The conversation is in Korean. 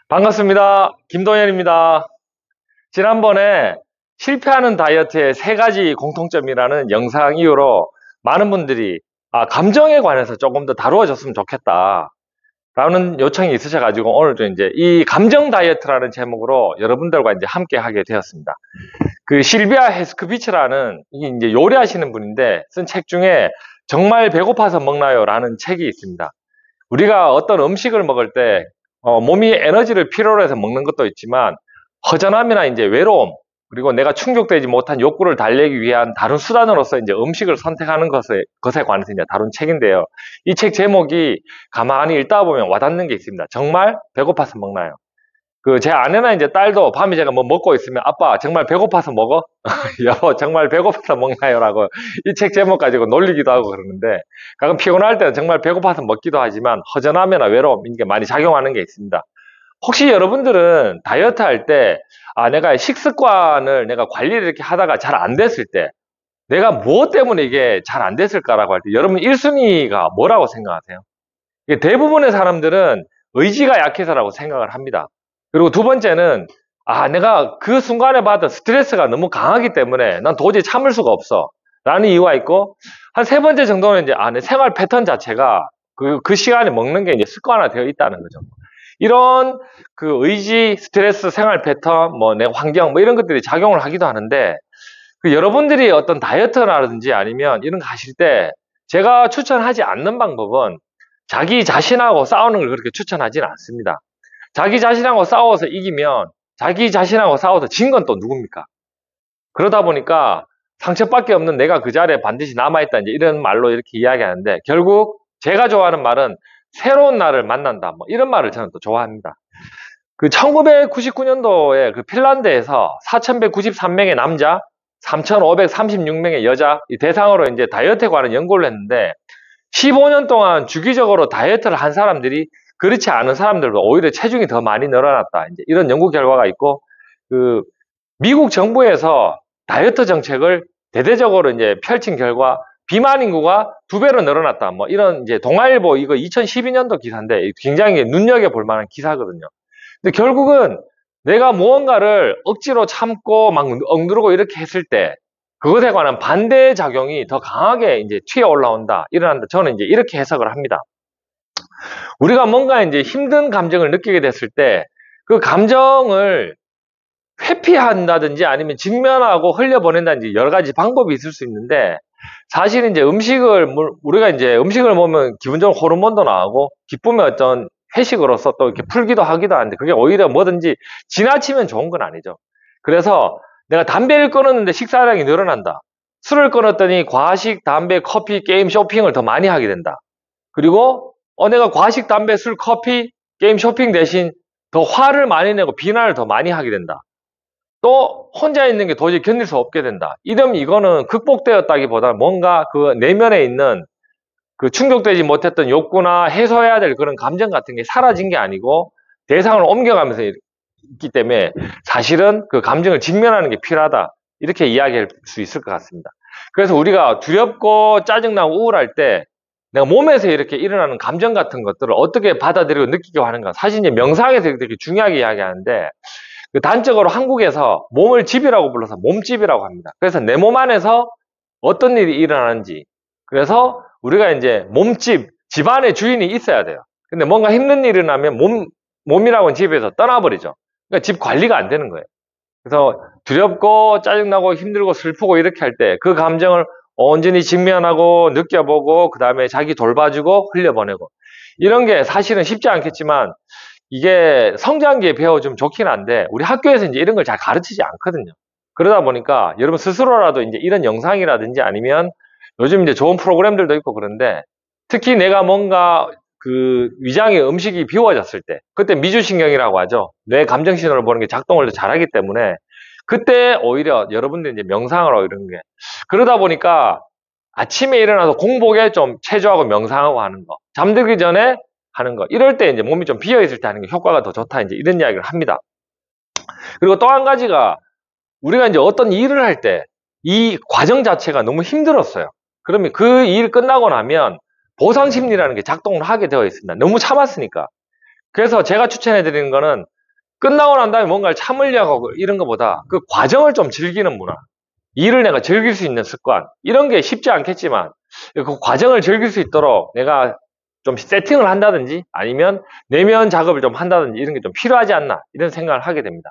반갑습니다. 김동현입니다. 지난번에 실패하는 다이어트의 세 가지 공통점이라는 영상 이후로 많은 분들이 감정에 관해서 조금 더 다루어졌으면 좋겠다 라는 요청이 있으셔가지고 오늘도 이제 이 감정 다이어트라는 제목으로 여러분들과 이제 함께 하게 되었습니다. 그 실비아 헤스크비츠라는 이게 이제 요리하시는 분인데 쓴 책 중에 정말 배고파서 먹나요? 라는 책이 있습니다. 우리가 어떤 음식을 먹을 때 몸이 에너지를 필요로 해서 먹는 것도 있지만 허전함이나 이제 외로움 그리고 내가 충족되지 못한 욕구를 달래기 위한 다른 수단으로서 이제 음식을 선택하는 것에 관해서 이제 다룬 책인데요. 이 책 제목이 가만히 읽다 보면 와닿는 게 있습니다. 정말 배고파서 먹나요? 그 제 아내나 이제 딸도 밤에 제가 뭐 먹고 있으면 아빠 정말 배고파서 먹어? 여보 정말 배고파서 먹나요? 라고 이 책 제목 가지고 놀리기도 하고 그러는데 가끔 피곤할 때는 정말 배고파서 먹기도 하지만 허전함이나 외로움 이게 많이 작용하는 게 있습니다. 혹시 여러분들은 다이어트 할 때 내가 식습관을 내가 관리를 이렇게 하다가 잘 안 됐을 때 내가 무엇 때문에 이게 잘 안 됐을까라고 할 때 여러분 1순위가 뭐라고 생각하세요? 대부분의 사람들은 의지가 약해서라고 생각을 합니다. 그리고 두 번째는 내가 그 순간에 받은 스트레스가 너무 강하기 때문에 난 도저히 참을 수가 없어 라는 이유가 있고 한 세 번째 정도는 이제 내 생활 패턴 자체가 그 시간에 먹는 게 이제 습관화 되어 있다는 거죠. 이런 그 의지, 스트레스, 생활 패턴, 내 환경 이런 것들이 작용을 하기도 하는데 그 여러분들이 어떤 다이어트라든지 아니면 이런 거 하실 때 제가 추천하지 않는 방법은 자기 자신하고 싸우는 걸 그렇게 추천하지는 않습니다. 자기 자신하고 싸워서 이기면 자기 자신하고 싸워서 진 건 또 누굽니까? 그러다 보니까 상처밖에 없는 내가 그 자리에 반드시 남아있다 이제 이런 말로 이렇게 이야기하는데 결국 제가 좋아하는 말은 새로운 나를 만난다 이런 말을 저는 또 좋아합니다. 그 1999년도에 그 핀란드에서 4,193명의 남자 3,536명의 여자 이 대상으로 이제 다이어트에 관한 연구를 했는데 15년 동안 주기적으로 다이어트를 한 사람들이 그렇지 않은 사람들보다 오히려 체중이 더 많이 늘어났다. 이제 이런 연구 결과가 있고, 그 미국 정부에서 다이어트 정책을 대대적으로 이제 펼친 결과 비만 인구가 2배로 늘어났다. 이런 이제 동아일보 이거 2012년도 기사인데 굉장히 눈여겨볼 만한 기사거든요. 근데 결국은 내가 무언가를 억지로 참고 막 억누르고 이렇게 했을 때 그것에 관한 반대 작용이 더 강하게 이제 튀어 올라온다, 일어난다. 저는 이제 이렇게 해석을 합니다. 우리가 뭔가 이제 힘든 감정을 느끼게 됐을 때 그 감정을 회피한다든지 아니면 직면하고 흘려보낸다든지 여러 가지 방법이 있을 수 있는데 사실 이제 우리가 이제 음식을 먹으면 기본적으로 호르몬도 나오고 기쁨의 어떤 회식으로서 또 이렇게 풀기도 하기도 하는데 그게 오히려 뭐든지 지나치면 좋은 건 아니죠. 그래서 내가 담배를 끊었는데 식사량이 늘어난다. 술을 끊었더니 과식, 담배, 커피, 게임, 쇼핑을 더 많이 하게 된다. 그리고 내가 과식, 담배, 술, 커피, 게임, 쇼핑 대신 더 화를 많이 내고 비난을 더 많이 하게 된다. 또 혼자 있는 게 도저히 견딜 수 없게 된다. 이거는 극복되었다기보다는 뭔가 그 내면에 있는 그 충족되지 못했던 욕구나 해소해야 될 그런 감정 같은 게 사라진 게 아니고 대상을 옮겨가면서 있기 때문에 사실은 그 감정을 직면하는 게 필요하다. 이렇게 이야기할 수 있을 것 같습니다. 그래서 우리가 두렵고 짜증나고 우울할 때 내가 몸에서 이렇게 일어나는 감정 같은 것들을 어떻게 받아들이고 느끼고 하는가. 사실 이제 명상에서 되게 중요하게 이야기하는데 그 단적으로 한국에서 몸을 집이라고 불러서 몸집이라고 합니다. 그래서 내 몸 안에서 어떤 일이 일어나는지 그래서 우리가 이제 몸집, 집안의 주인이 있어야 돼요. 근데 뭔가 힘든 일이 일어나면 몸이라고는 집에서 떠나버리죠. 그러니까 집 관리가 안 되는 거예요. 그래서 두렵고 짜증나고 힘들고 슬프고 이렇게 할 때 그 감정을 온전히 직면하고 느껴보고 그 다음에 자기 돌봐주고 흘려보내고 이런 게 사실은 쉽지 않겠지만 이게 성장기에 배워주면 좋긴 한데 우리 학교에서 이제 이런 걸 잘 가르치지 않거든요. 그러다 보니까 여러분 스스로라도 이제 이런 영상이라든지 아니면 요즘 이제 좋은 프로그램들도 있고 그런데 특히 내가 뭔가 그 위장의 음식이 비워졌을 때 그때 미주신경이라고 하죠. 뇌 감정신호를 보는 게 작동을 더 잘하기 때문에 그때 오히려 여러분들 이제 명상을 하고 이런 게 그러다 보니까 아침에 일어나서 공복에 좀 체조하고 명상하고 하는 거 잠들기 전에 하는 거 이럴 때 이제 몸이 좀 비어 있을 때 하는 게 효과가 더 좋다 이제 이런 이야기를 합니다. 그리고 또 한 가지가 우리가 이제 어떤 일을 할 때 이 과정 자체가 너무 힘들었어요. 그러면 그 일 끝나고 나면 보상 심리라는 게 작동을 하게 되어 있습니다. 너무 참았으니까. 그래서 제가 추천해 드리는 거는 끝나고 난 다음에 뭔가를 참으려고 이런 것보다 그 과정을 좀 즐기는 문화, 일을 내가 즐길 수 있는 습관, 이런 게 쉽지 않겠지만 그 과정을 즐길 수 있도록 내가 좀 세팅을 한다든지 아니면 내면 작업을 좀 한다든지 이런 게 좀 필요하지 않나 이런 생각을 하게 됩니다.